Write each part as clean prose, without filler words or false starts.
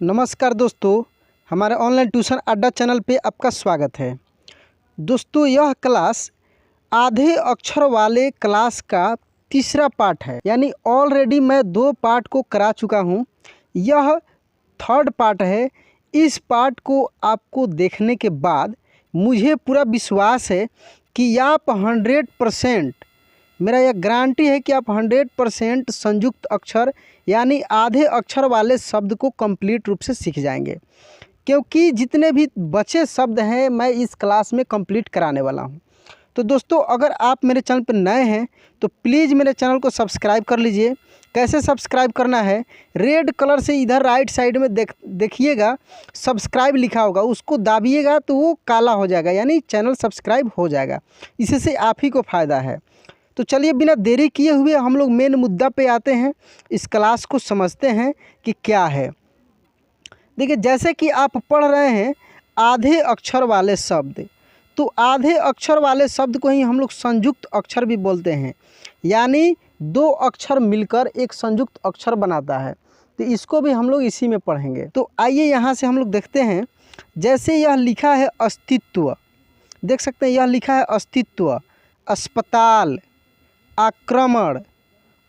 नमस्कार दोस्तों, हमारे ऑनलाइन ट्यूशन अड्डा चैनल पे आपका स्वागत है। दोस्तों, यह क्लास आधे अक्षर वाले क्लास का तीसरा पार्ट है। यानी ऑलरेडी मैं 2 पार्ट को करा चुका हूँ, यह थर्ड पार्ट है। इस पार्ट को आपको देखने के बाद मुझे पूरा विश्वास है कि आप 100%, मेरा यह गारंटी है कि आप 100% संयुक्त अक्षर यानी आधे अक्षर वाले शब्द को कंप्लीट रूप से सीख जाएंगे, क्योंकि जितने भी बचे शब्द हैं मैं इस क्लास में कंप्लीट कराने वाला हूं। तो दोस्तों, अगर आप मेरे चैनल पर नए हैं तो प्लीज़ मेरे चैनल को सब्सक्राइब कर लीजिए। कैसे सब्सक्राइब करना है, रेड कलर से इधर राइट साइड में देखिएगा सब्सक्राइब लिखा होगा, उसको दाबिएगा तो वो काला हो जाएगा, यानी चैनल सब्सक्राइब हो जाएगा। इससे आप ही को फ़ायदा है। तो चलिए बिना देरी किए हुए हम लोग मेन मुद्दा पे आते हैं, इस क्लास को समझते हैं कि क्या है। देखिए, जैसे कि आप पढ़ रहे हैं आधे अक्षर वाले शब्द, तो आधे अक्षर वाले शब्द को ही हम लोग संयुक्त अक्षर भी बोलते हैं, यानी 2 अक्षर मिलकर एक संयुक्त अक्षर बनाता है। तो इसको भी हम लोग इसी में पढ़ेंगे। तो आइए यहाँ से हम लोग देखते हैं। जैसे यह लिखा है अस्तित्व, देख सकते हैं यह लिखा है अस्तित्व, अस्पताल, आक्रमण,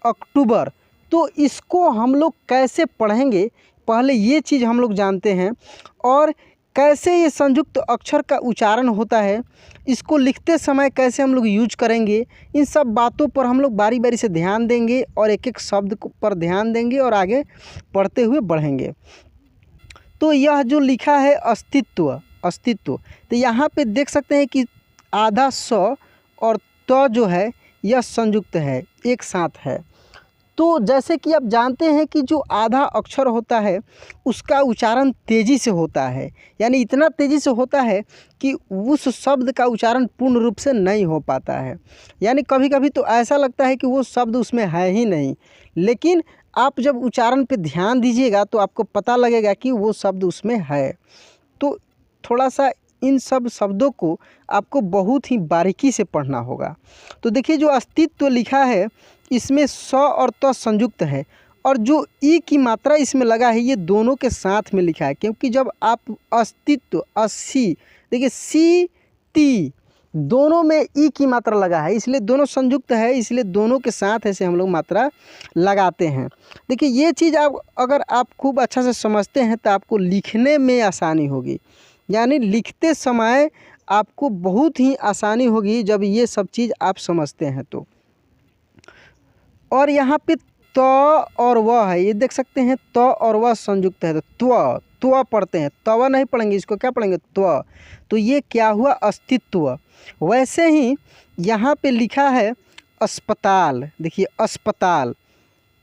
अक्टूबर। तो इसको हम लोग कैसे पढ़ेंगे, पहले ये चीज़ हम लोग जानते हैं। और कैसे ये संयुक्त अक्षर का उच्चारण होता है, इसको लिखते समय कैसे हम लोग यूज करेंगे, इन सब बातों पर हम लोग बारी बारी से ध्यान देंगे और एक एक शब्द पर ध्यान देंगे और आगे पढ़ते हुए बढ़ेंगे। तो यह जो लिखा है अस्तित्व, तो यहाँ पे देख सकते हैं कि आधा स और त जो है यह संयुक्त है, एक साथ है। तो जैसे कि आप जानते हैं कि जो आधा अक्षर होता है उसका उच्चारण तेज़ी से होता है, यानी इतना तेज़ी से होता है कि उस शब्द का उच्चारण पूर्ण रूप से नहीं हो पाता है। यानी कभी कभी तो ऐसा लगता है कि वो शब्द उसमें है ही नहीं, लेकिन आप जब उच्चारण पे ध्यान दीजिएगा तो आपको पता लगेगा कि वो शब्द उसमें है। तो थोड़ा सा इन सब शब्दों को आपको बहुत ही बारीकी से पढ़ना होगा। तो देखिए, जो अस्तित्व लिखा है इसमें स और त संयुक्त है, और जो ई की मात्रा इसमें लगा है ये दोनों के साथ में लिखा है, क्योंकि जब आप अस्तित्व, अस्सी, देखिए सी ती दोनों में ई की मात्रा लगा है, इसलिए दोनों संयुक्त है, इसलिए दोनों के साथ ऐसे हम लोग मात्रा लगाते हैं। देखिए, ये चीज़ अगर आप खूब अच्छा से समझते हैं तो आपको लिखने में आसानी होगी, यानी लिखते समय आपको बहुत ही आसानी होगी जब ये सब चीज़ आप समझते हैं तो। और यहाँ पे त और व है, ये देख सकते हैं त और व संयुक्त है, तो त्व पढ़ते हैं, तवा नहीं पढ़ेंगे, इसको क्या पढ़ेंगे, त्व। तो ये क्या हुआ, अस्तित्व। वैसे ही यहाँ पे लिखा है अस्पताल, देखिए अस्पताल,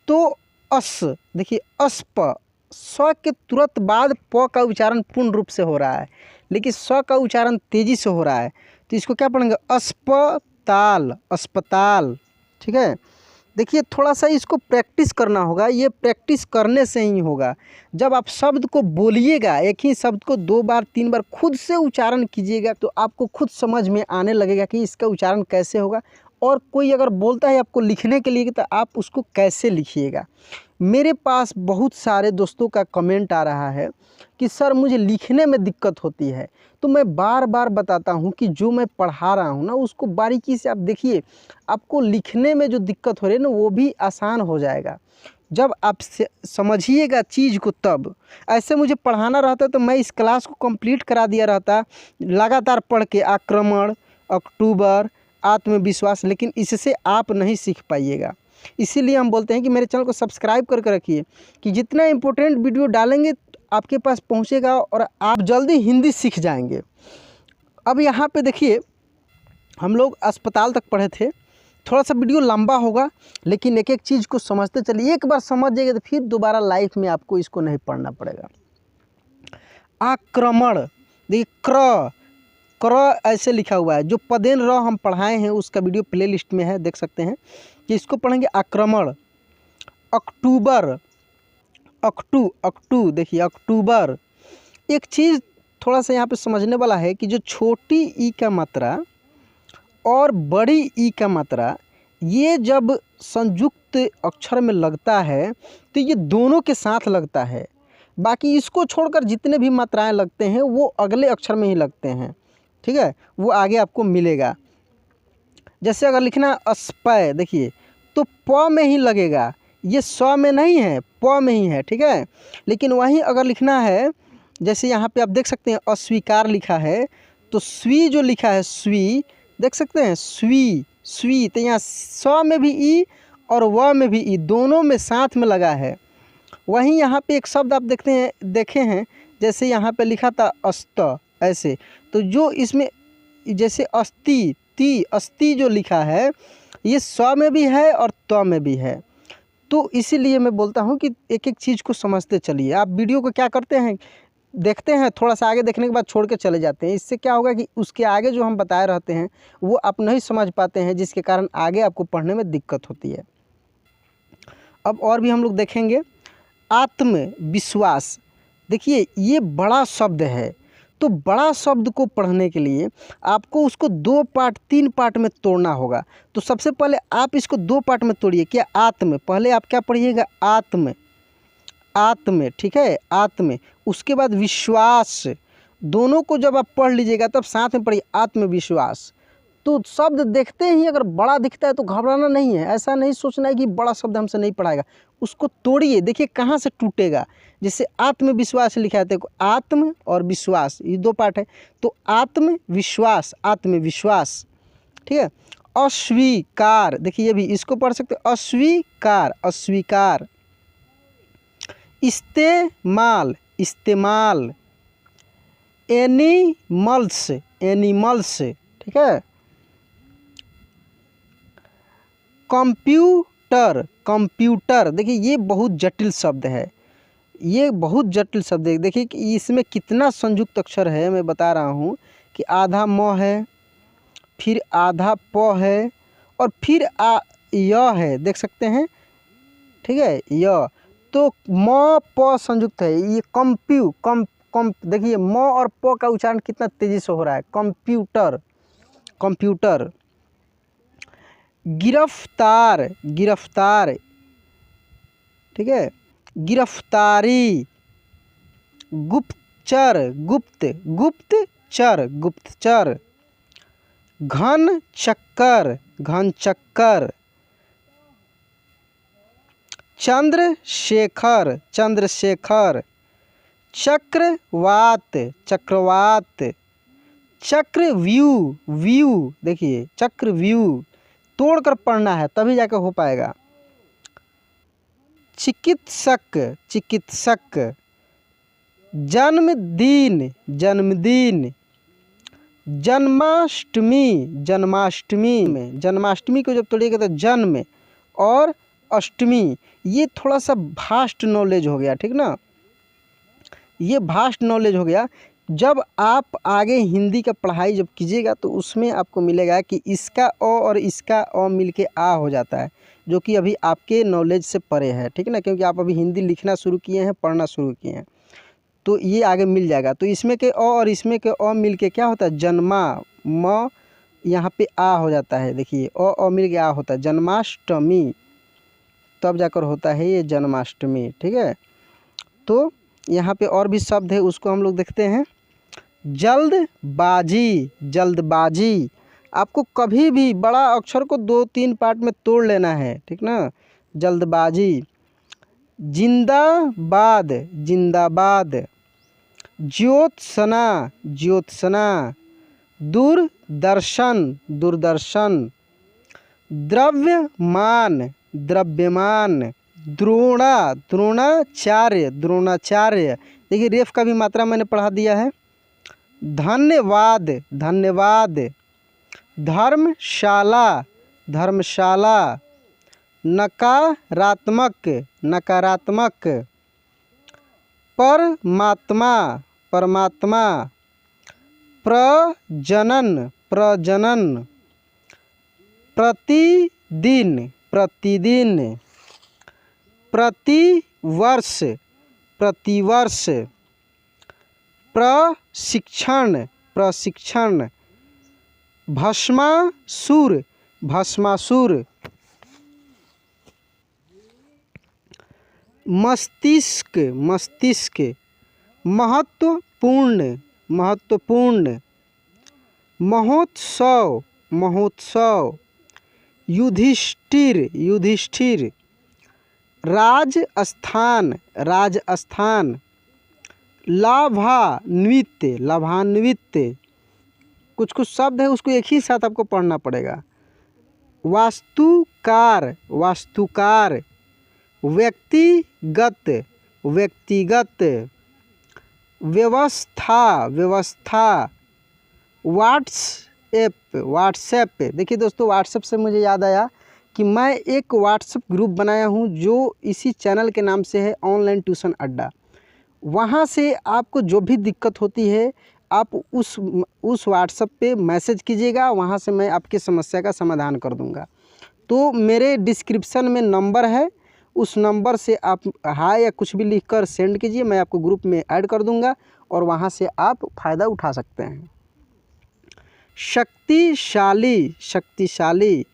तो अस, देखिए अस्प, स के तुरंत बाद प का उच्चारण पूर्ण रूप से हो रहा है, लेकिन स का उच्चारण तेज़ी से हो रहा है, तो इसको क्या पढ़ेंगे, अस्पताल, अस्पताल। ठीक है। देखिए, थोड़ा सा इसको प्रैक्टिस करना होगा, ये प्रैक्टिस करने से ही होगा। जब आप शब्द को बोलिएगा, एक ही शब्द को 2 बार 3 बार खुद से उच्चारण कीजिएगा तो आपको खुद समझ में आने लगेगा कि इसका उच्चारण कैसे होगा। और कोई अगर बोलता है आपको लिखने के लिए तो आप उसको कैसे लिखिएगा। मेरे पास बहुत सारे दोस्तों का कमेंट आ रहा है कि सर मुझे लिखने में दिक्कत होती है, तो मैं बार बार बताता हूं कि जो मैं पढ़ा रहा हूं ना उसको बारीकी से आप देखिए, आपको लिखने में जो दिक्कत हो रही है ना वो भी आसान हो जाएगा जब आप समझिएगा चीज़ को। तब ऐसे मुझे पढ़ाना रहता तो मैं इस क्लास को कंप्लीट करा दिया रहता लगातार पढ़ के, आक्रमण, अक्टूबर, आत्मविश्वास, लेकिन इससे आप नहीं सीख पाइएगा। इसीलिए हम बोलते हैं कि मेरे चैनल को सब्सक्राइब करके रखिए कि जितना इम्पोर्टेंट वीडियो डालेंगे आपके पास पहुंचेगा और आप जल्दी हिंदी सीख जाएंगे। अब यहाँ पे देखिए, हम लोग अस्पताल तक पढ़े थे, थोड़ा सा वीडियो लंबा होगा लेकिन एक एक चीज़ को समझते चलिए। एक बार समझ जाइए तो फिर दोबारा लाइफ में आपको इसको नहीं पढ़ना पड़ेगा। आक्रमण, देखिए क्र, ऐसे लिखा हुआ है। जो पदेन र हम पढ़ाए हैं उसका वीडियो प्ले लिस्ट में है, देख सकते हैं कि इसको पढ़ेंगे आक्रमण। अक्टूबर, अक्टू, देखिए अक्टूबर। एक चीज़ थोड़ा सा यहाँ पे समझने वाला है कि जो छोटी ई का मात्रा और बड़ी ई का मात्रा ये जब संयुक्त अक्षर में लगता है तो ये दोनों के साथ लगता है। बाकी इसको छोड़कर जितने भी मात्राएं लगते हैं वो अगले अक्षर में ही लगते हैं, ठीक है, वो आगे आपको मिलेगा। जैसे अगर लिखना अस्पय, देखिए तो प में ही लगेगा, ये स में नहीं है, प में ही है, ठीक है। लेकिन वहीं अगर लिखना है, जैसे यहाँ पे आप देख सकते हैं अस्वीकार लिखा है, तो स्वी जो लिखा है स्वी, देख सकते हैं स्वी स्वी, तो यहाँ स में भी ई और व में भी ई, दोनों में साथ में लगा है। वहीं यहाँ पे एक शब्द आप देखते हैं, देखे हैं, जैसे यहाँ पे लिखा था अस्त, ऐसे, तो जो इसमें जैसे अस्ति, ती अस्ति जो लिखा है ये स में भी है और त में भी है। तो इसीलिए मैं बोलता हूँ कि एक एक चीज़ को समझते चलिए। आप वीडियो को क्या करते हैं, देखते हैं, थोड़ा सा आगे देखने के बाद छोड़ के चले जाते हैं। इससे क्या होगा कि उसके आगे जो हम बताए रहते हैं वो आप नहीं समझ पाते हैं, जिसके कारण आगे आपको पढ़ने में दिक्कत होती है। अब और भी हम लोग देखेंगे। आत्मविश्वास, देखिए ये बड़ा शब्द है, तो बड़ा शब्द को पढ़ने के लिए आपको उसको 2 पार्ट 3 पार्ट में तोड़ना होगा। तो सबसे पहले आप इसको 2 पार्ट में तोड़िए। क्या आत्म, पहले आप क्या पढ़िएगा, आत्म, आत्म, ठीक है, आत्म। उसके बाद विश्वास, दोनों को जब आप पढ़ लीजिएगा तब साथ में पढ़िए आत्मविश्वास। तो शब्द देखते ही अगर बड़ा दिखता है तो घबराना नहीं है, ऐसा नहीं सोचना है कि बड़ा शब्द हमसे नहीं पढ़ाएगा, उसको तोड़िए, देखिए कहाँ से टूटेगा। जैसे आत्मविश्वास लिखा है, देखो आत्म और विश्वास ये 2 पार्ट है, तो आत्मविश्वास, आत्मविश्वास, ठीक है। अस्वीकार, देखिए ये भी इसको पढ़ सकते हो, अस्वीकार, अस्वीकार। इस्तेमाल, इस्तेमाल। एनिमल्स, एनिमल्स, ठीक है। कंप्यूटर, कंप्यूटर, देखिए ये बहुत जटिल शब्द है, ये बहुत जटिल शब्द है। देखिए कि इसमें कितना संयुक्त अक्षर है, मैं बता रहा हूँ कि आधा म है, फिर आधा प है, और फिर य है, देख सकते हैं, ठीक है, य। तो म प संयुक्त है, ये देखिए म और प का उच्चारण कितना तेजी से हो रहा है, कंप्यूटर, कंप्यूटर। गिरफ्तार, गिरफ्तार, ठीक है, गिरफ्तारी। गुप्तचर, गुप्त, गुप्तचर, गुप्तचर। घन चक्कर, घन चक्कर। चंद्रशेखर, चंद्रशेखर। चक्रवात, चक्रवात। चक्रव्यूह, देखिए चक्रव्यूह, तोड़कर पढ़ना है तभी जाकर हो पाएगा। चिकित्सक, चिकित्सक। जन्मदिन, जन्मदिन। जन्माष्टमी, जन्माष्टमी। में जन्माष्टमी को जब तोड़िएगा तो जन्म और अष्टमी, ये थोड़ा सा भास्ट नॉलेज हो गया, ठीक ना, ये भास्ट नॉलेज हो गया। जब आप आगे हिंदी का पढ़ाई जब कीजिएगा तो उसमें आपको मिलेगा कि इसका अ और इसका अ मिलके आ हो जाता है, जो कि अभी आपके नॉलेज से परे है, ठीक है ना, क्योंकि आप अभी हिंदी लिखना शुरू किए हैं, पढ़ना शुरू किए हैं, तो ये आगे मिल जाएगा। तो इसमें के अ और इसमें के अ मिलके क्या होता है, जन्मा, म यहाँ पे आ हो जाता है, देखिए अ मिल के आ होता है, जन्माष्टमी, तब जाकर होता है ये जन्माष्टमी, ठीक है। तो यहाँ पे और भी शब्द है, उसको हम लोग देखते हैं। जल्दबाजी, जल्दबाजी। आपको कभी भी बड़ा अक्षर को 2-3 पार्ट में तोड़ लेना है, ठीक ना, जल्दबाजी। जिंदाबाद, जिंदाबाद। ज्योत्सना, ज्योत्सना। दूरदर्शन, दूरदर्शन। द्रव्यमान, द्रव्यमान। द्रोणा, द्रोणाचार्य, द्रोणाचार्य। देखिए रेफ का भी मात्रा मैंने पढ़ा दिया है। धन्यवाद, धन्यवाद। धर्मशाला, धर्मशाला। नकारात्मक, नकारात्मक। परमात्मा, परमात्मा। प्रजनन, प्रजनन। प्रतिदिन, प्रतिदिन। प्रतिवर्ष, प्रतिवर्ष। प्रशिक्षण, प्रशिक्षण। भस्मासुर, भस्मासुर। मस्तिष्क, मस्तिष्क। महत्वपूर्ण, महत्वपूर्ण। महोत्सव, महोत्सव। युधिष्ठिर, युधिष्ठिर। राजस्थान, राजस्थान। लाभान्वित, लाभान्वित। कुछ कुछ शब्द है उसको एक ही साथ आपको पढ़ना पड़ेगा। वास्तुकार, वास्तुकार। व्यक्तिगत, व्यक्तिगत। व्यवस्था, व्यवस्था। WhatsApp, WhatsApp. देखिए दोस्तों, व्हाट्सएप से मुझे याद आया कि मैं एक व्हाट्सएप ग्रुप बनाया हूँ जो इसी चैनल के नाम से है ऑनलाइन ट्यूशन अड्डा। वहाँ से आपको जो भी दिक्कत होती है आप उस व्हाट्सएप पे मैसेज कीजिएगा, वहाँ से मैं आपकी समस्या का समाधान कर दूँगा। तो मेरे डिस्क्रिप्शन में नंबर है, उस नंबर से आप हाय या कुछ भी लिखकर सेंड कीजिए, मैं आपको ग्रुप में ऐड कर दूँगा और वहाँ से आप फ़ायदा उठा सकते हैं। शक्तिशाली, शक्तिशाली।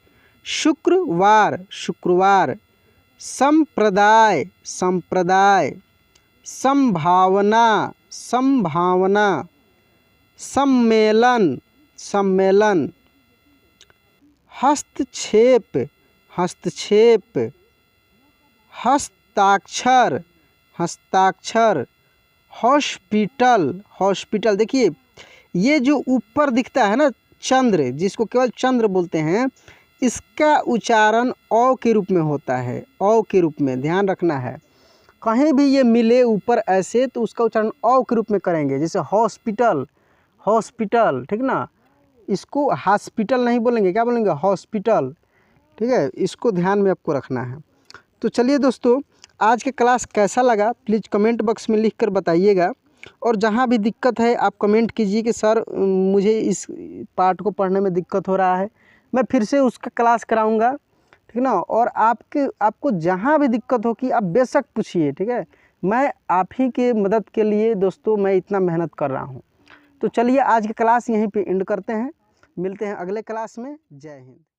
शुक्रवार, शुक्रवार। संप्रदाय, संप्रदाय। संभावना, संभावना। सम्मेलन, सम्मेलन। हस्तक्षेप, हस्तक्षेप। हस्ताक्षर, हस्ताक्षर। Hospital, hospital. देखिए ये जो ऊपर दिखता है ना चंद्र, जिसको केवल चंद्र बोलते हैं, इसका उच्चारण औ के रूप में होता है, औ के रूप में, ध्यान रखना है। कहीं भी ये मिले ऊपर ऐसे तो उसका उच्चारण औ के रूप में करेंगे। जैसे हॉस्पिटल, हॉस्पिटल, ठीक ना। इसको हॉस्पिटल नहीं बोलेंगे, क्या बोलेंगे? हॉस्पिटल, ठीक है। इसको ध्यान में आपको रखना है। तो चलिए दोस्तों, आज के क्लास कैसा लगा प्लीज़ कमेंट बॉक्स में लिख कर बताइएगा। और जहाँ भी दिक्कत है आप कमेंट कीजिए कि सर मुझे इस पार्ट को पढ़ने में दिक्कत हो रहा है, मैं फिर से उसका क्लास कराऊंगा, ठीक ना। और आपको जहाँ भी दिक्कत हो कि आप बेशक पूछिए, ठीक है। मैं आप ही के मदद के लिए दोस्तों मैं इतना मेहनत कर रहा हूँ। तो चलिए आज की क्लास यहीं पे एंड करते हैं, मिलते हैं अगले क्लास में। जय हिंद।